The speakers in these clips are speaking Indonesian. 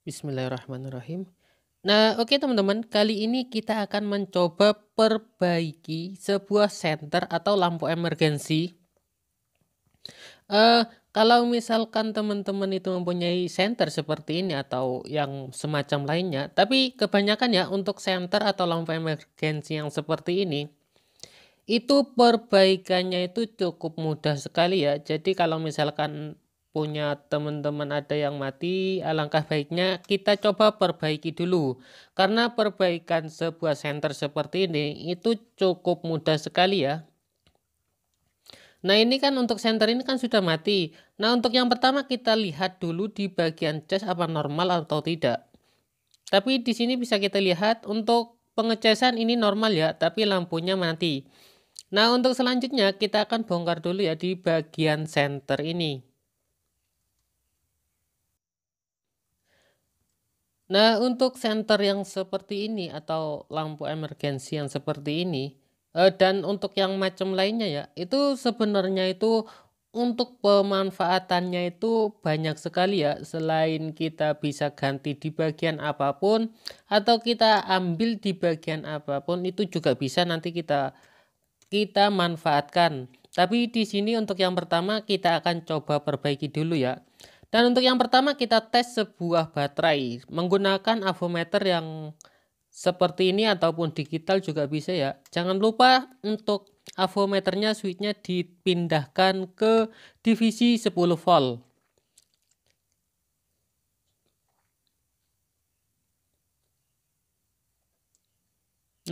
Bismillahirrahmanirrahim. Nah, oke teman-teman, kali ini kita akan mencoba perbaiki sebuah senter atau lampu emergensi. Kalau misalkan teman-teman itu mempunyai senter seperti ini atau yang semacam lainnya, tapi kebanyakan ya untuk senter atau lampu emergensi yang seperti ini, itu perbaikannya itu cukup mudah sekali ya. Jadi kalau misalkan punya teman-teman ada yang mati, alangkah baiknya kita coba perbaiki dulu. Karena perbaikan sebuah senter seperti ini itu cukup mudah sekali ya. Nah ini kan untuk senter ini kan sudah mati. Nah untuk yang pertama kita lihat dulu di bagian cas apa normal atau tidak. Tapi di sini bisa kita lihat untuk pengecasan ini normal ya, tapi lampunya mati. Nah, untuk selanjutnya kita akan bongkar dulu ya di bagian center ini. Nah, untuk center yang seperti ini atau lampu emergensi yang seperti ini, dan untuk yang macam lainnya ya, itu sebenarnya itu untuk pemanfaatannya itu banyak sekali ya. Selain kita bisa ganti di bagian apapun atau kita ambil di bagian apapun, itu juga bisa nanti kita manfaatkan. Tapi di sini untuk yang pertama kita akan coba perbaiki dulu ya. Dan untuk yang pertama kita tes sebuah baterai menggunakan avometer yang seperti ini ataupun digital juga bisa ya. Jangan lupa untuk avometernya switchnya dipindahkan ke divisi 10 volt.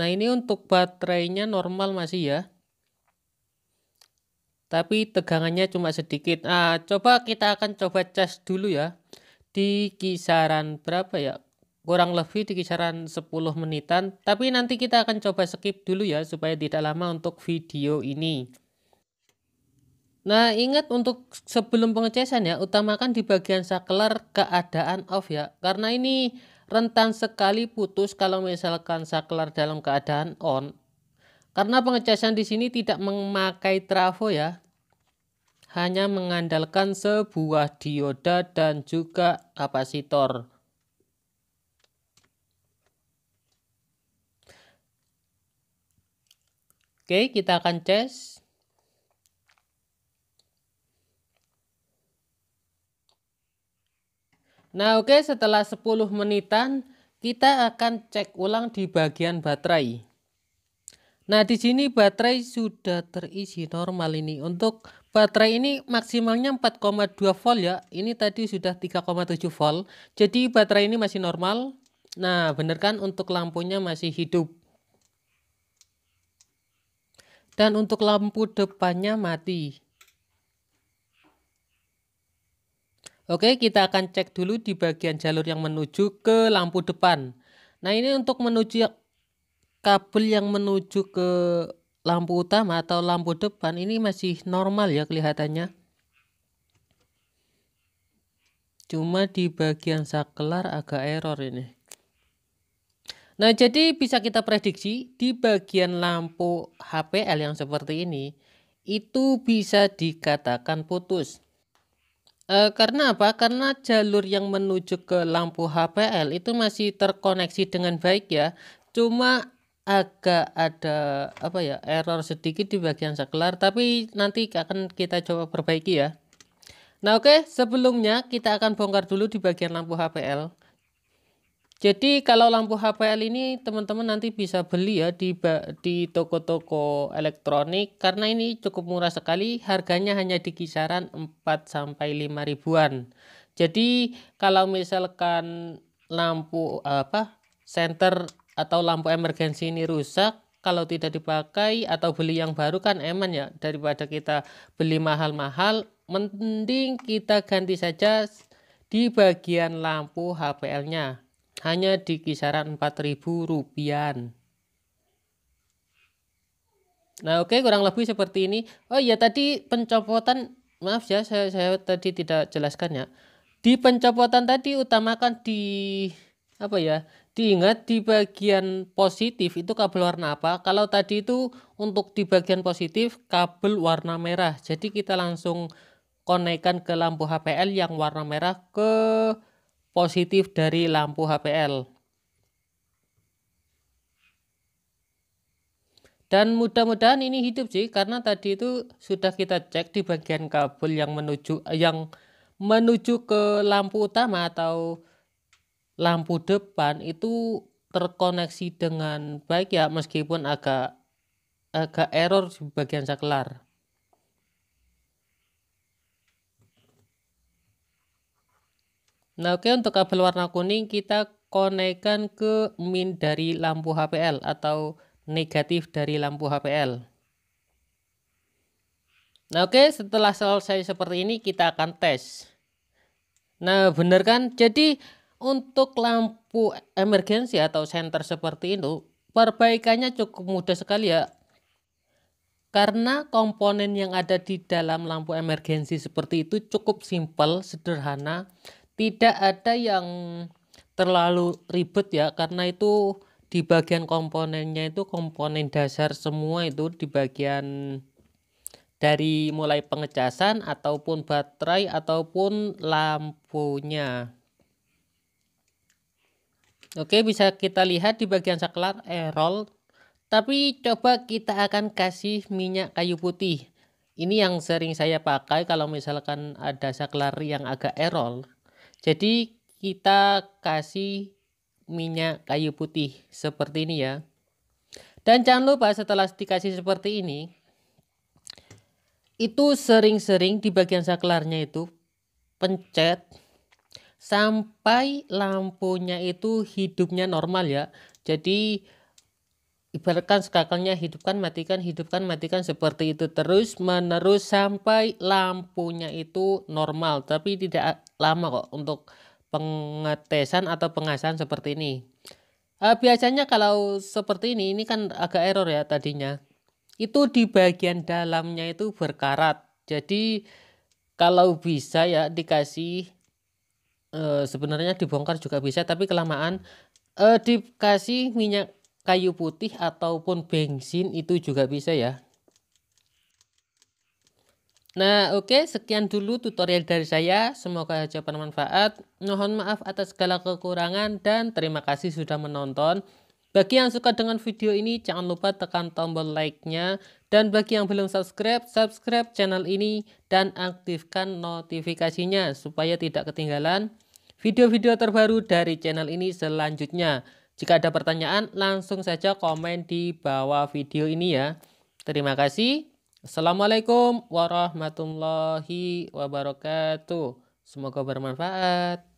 Nah ini untuk baterainya normal masih ya. Tapi tegangannya cuma sedikit. Coba kita akan coba cas dulu ya. Di kisaran berapa ya? Kurang lebih di kisaran 10 menitan. Tapi nanti kita akan coba skip dulu ya supaya tidak lama untuk video ini. Nah, ingat untuk sebelum pengecasan ya, utamakan di bagian saklar keadaan off ya. Karena ini rentan sekali putus kalau misalkan saklar dalam keadaan on. Karena pengecasan di sini tidak memakai trafo ya. Hanya mengandalkan sebuah dioda dan juga kapasitor. Oke, kita akan cas. Nah, oke, setelah 10 menitan kita akan cek ulang di bagian baterai. Nah, di sini baterai sudah terisi normal ini. Untuk baterai ini maksimalnya 4,2 volt ya. Ini tadi sudah 3,7 volt. Jadi baterai ini masih normal. Nah, bener kan untuk lampunya masih hidup. Dan untuk lampu depannya mati. Oke, kita akan cek dulu di bagian jalur yang menuju ke lampu depan. Nah, ini untuk menuju kabel yang menuju ke lampu utama atau lampu depan ini masih normal ya kelihatannya. Cuma di bagian saklar agak error ini. Nah, jadi bisa kita prediksi di bagian lampu HPL yang seperti ini itu bisa dikatakan putus. Karena apa? Karena jalur yang menuju ke lampu HPL itu masih terkoneksi dengan baik ya. Cuma agak ada apa ya, error sedikit di bagian saklar, tapi nanti akan kita coba perbaiki ya. Nah, oke, sebelumnya kita akan bongkar dulu di bagian lampu HPL. Jadi kalau lampu HPL ini teman-teman nanti bisa beli ya di toko-toko elektronik karena ini cukup murah sekali, harganya hanya di kisaran 4 sampai 5 ribuan. Jadi kalau misalkan lampu senter atau lampu emergensi ini rusak, kalau tidak dipakai atau beli yang baru kan eman ya, daripada kita beli mahal-mahal, mending kita ganti saja di bagian lampu HPL-nya. Hanya di kisaran 4.000 rupiah. Nah, oke, kurang lebih seperti ini. Oh iya, tadi pencopotan, maaf ya, saya tadi tidak jelaskan ya. Di pencopotan tadi utamakan di apa ya? Diingat di bagian positif itu kabel warna apa? Kalau tadi itu untuk di bagian positif kabel warna merah. Jadi kita langsung konekkan ke lampu HPL yang warna merah ke positif dari lampu HPL. Dan mudah-mudahan ini hidup sih, karena tadi itu sudah kita cek di bagian kabel yang menuju ke lampu utama atau lampu depan itu terkoneksi dengan baik ya, meskipun agak error di bagian saklar. Nah oke, untuk kabel warna kuning kita konekkan ke min dari lampu HPL atau negatif dari lampu HPL. Nah oke, setelah selesai seperti ini kita akan tes. Nah bener kan, jadi untuk lampu emergensi atau senter seperti itu perbaikannya cukup mudah sekali ya, karena komponen yang ada di dalam lampu emergensi seperti itu cukup simpel, sederhana, tidak ada yang terlalu ribet ya, karena itu di bagian komponennya itu komponen dasar semua, itu di bagian dari mulai pengecasan ataupun baterai ataupun lampunya. Oke, bisa kita lihat di bagian saklar error, tapi coba kita akan kasih minyak kayu putih. Ini yang sering saya pakai kalau misalkan ada saklar yang agak error. Jadi kita kasih minyak kayu putih seperti ini ya. Dan jangan lupa setelah dikasih seperti ini, itu sering-sering di bagian saklarnya itu pencet sampai lampunya itu hidupnya normal ya. Jadi ibaratkan skakalnya hidupkan matikan seperti itu terus menerus sampai lampunya itu normal, tapi tidak lama kok untuk pengetesan atau pengasahan seperti ini. Biasanya kalau seperti ini kan agak error ya tadinya. Itu di bagian dalamnya itu berkarat. Jadi kalau bisa ya dikasih, sebenarnya dibongkar juga bisa, tapi kelamaan dikasih minyak kayu putih ataupun bensin itu juga bisa ya. Nah oke, sekian dulu tutorial dari saya, semoga saja bermanfaat. Mohon maaf atas segala kekurangan dan terima kasih sudah menonton. Bagi yang suka dengan video ini jangan lupa tekan tombol like-nya, dan bagi yang belum subscribe channel ini dan aktifkan notifikasinya supaya tidak ketinggalan video-video terbaru dari channel ini selanjutnya. Jika ada pertanyaan langsung saja komen di bawah video ini ya. Terima kasih. Assalamualaikum warahmatullahi wabarakatuh. Semoga bermanfaat.